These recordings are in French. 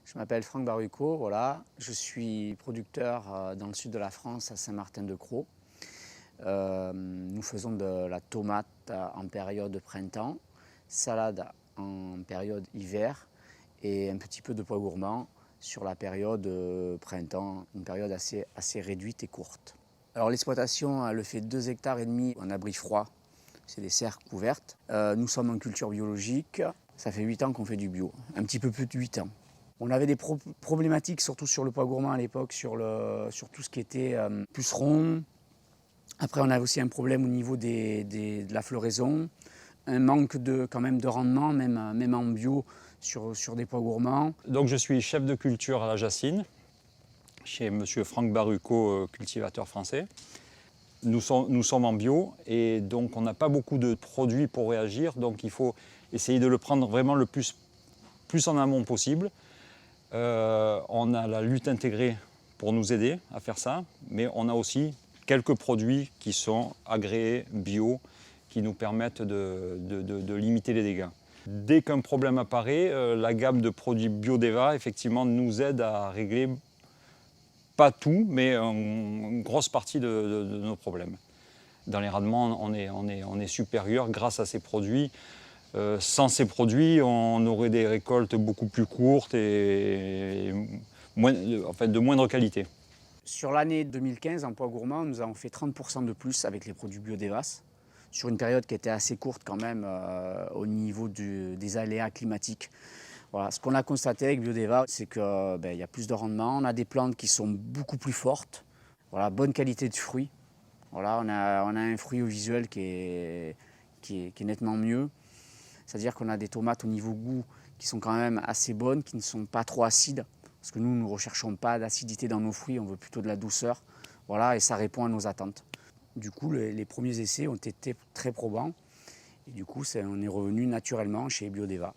Je m'appelle Franck Baruco, voilà. Je suis producteur dans le sud de la France, à Saint-Martin-de-Crau. Nous faisons de la tomate en période de printemps, salade en période hiver et un petit peu de pois gourmand sur la période printemps, une période assez réduite et courte. Alors l'exploitation elle fait 2,5 hectares en abri froid, c'est des serres couvertes. Nous sommes en culture biologique, ça fait 8 ans qu'on fait du bio, un petit peu plus de 8 ans. On avait des problématiques, surtout sur le pois gourmand à l'époque, sur tout ce qui était puceron. Après, on avait aussi un problème au niveau de la floraison, un manque quand même de rendement, même en bio, sur des pois gourmands. Donc je suis chef de culture à la Jacine, chez M. Franck Baruco, cultivateur français. Nous sommes en bio et donc on n'a pas beaucoup de produits pour réagir, donc il faut essayer de le prendre vraiment le plus en amont possible. On a la lutte intégrée pour nous aider à faire ça, mais on a aussi quelques produits qui sont agréés bio, qui nous permettent de limiter les dégâts. Dès qu'un problème apparaît, la gamme de produits Biodeva effectivement nous aide à régler, pas tout, mais une grosse partie de nos problèmes. Dans les rendements, on est supérieur grâce à ces produits. Sans ces produits, on aurait des récoltes beaucoup plus courtes et de moindre qualité. Sur l'année 2015, en pois gourmand, nous avons fait 30% de plus avec les produits Biodevas, sur une période qui était assez courte quand même au niveau des aléas climatiques. Voilà. Ce qu'on a constaté avec Biodeva, c'est qu'il y a plus de rendement, on a des plantes qui sont beaucoup plus fortes, voilà, bonne qualité de fruits. Voilà, on a un fruit au visuel qui est nettement mieux. C'est-à-dire qu'on a des tomates au niveau goût qui sont quand même assez bonnes, qui ne sont pas trop acides. Parce que nous ne recherchons pas d'acidité dans nos fruits, on veut plutôt de la douceur. Voilà, et ça répond à nos attentes. Du coup, les premiers essais ont été très probants. Et du coup, on est revenu naturellement chez Biodeva.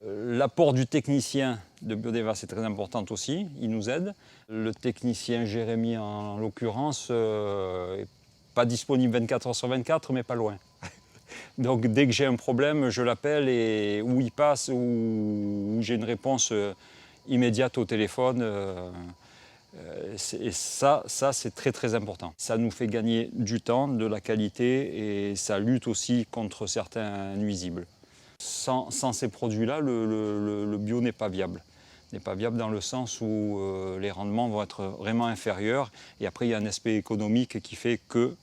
L'apport du technicien de Biodeva, c'est très important aussi, il nous aide. Le technicien Jérémy, en l'occurrence, n'est pas disponible 24 heures sur 24, mais pas loin. Donc dès que j'ai un problème, je l'appelle et où il passe, ou j'ai une réponse immédiate au téléphone. Et ça c'est très très important. Ça nous fait gagner du temps, de la qualité et ça lutte aussi contre certains nuisibles. Sans ces produits-là, le bio n'est pas viable. N'est pas viable dans le sens où les rendements vont être vraiment inférieurs. Et après, il y a un aspect économique qui fait que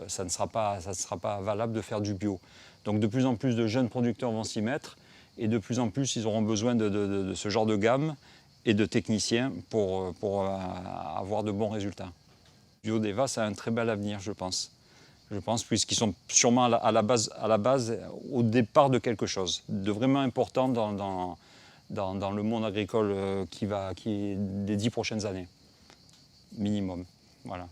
ça ne sera pas valable de faire du bio. Donc de plus en plus de jeunes producteurs vont s'y mettre et de plus en plus ils auront besoin de ce genre de gamme et de techniciens pour avoir de bons résultats. Biodeva, ça a un très bel avenir, je pense. Puisqu'ils sont sûrement à la base, au départ de quelque chose de vraiment important dans le monde agricole des 10 prochaines années, minimum. Voilà.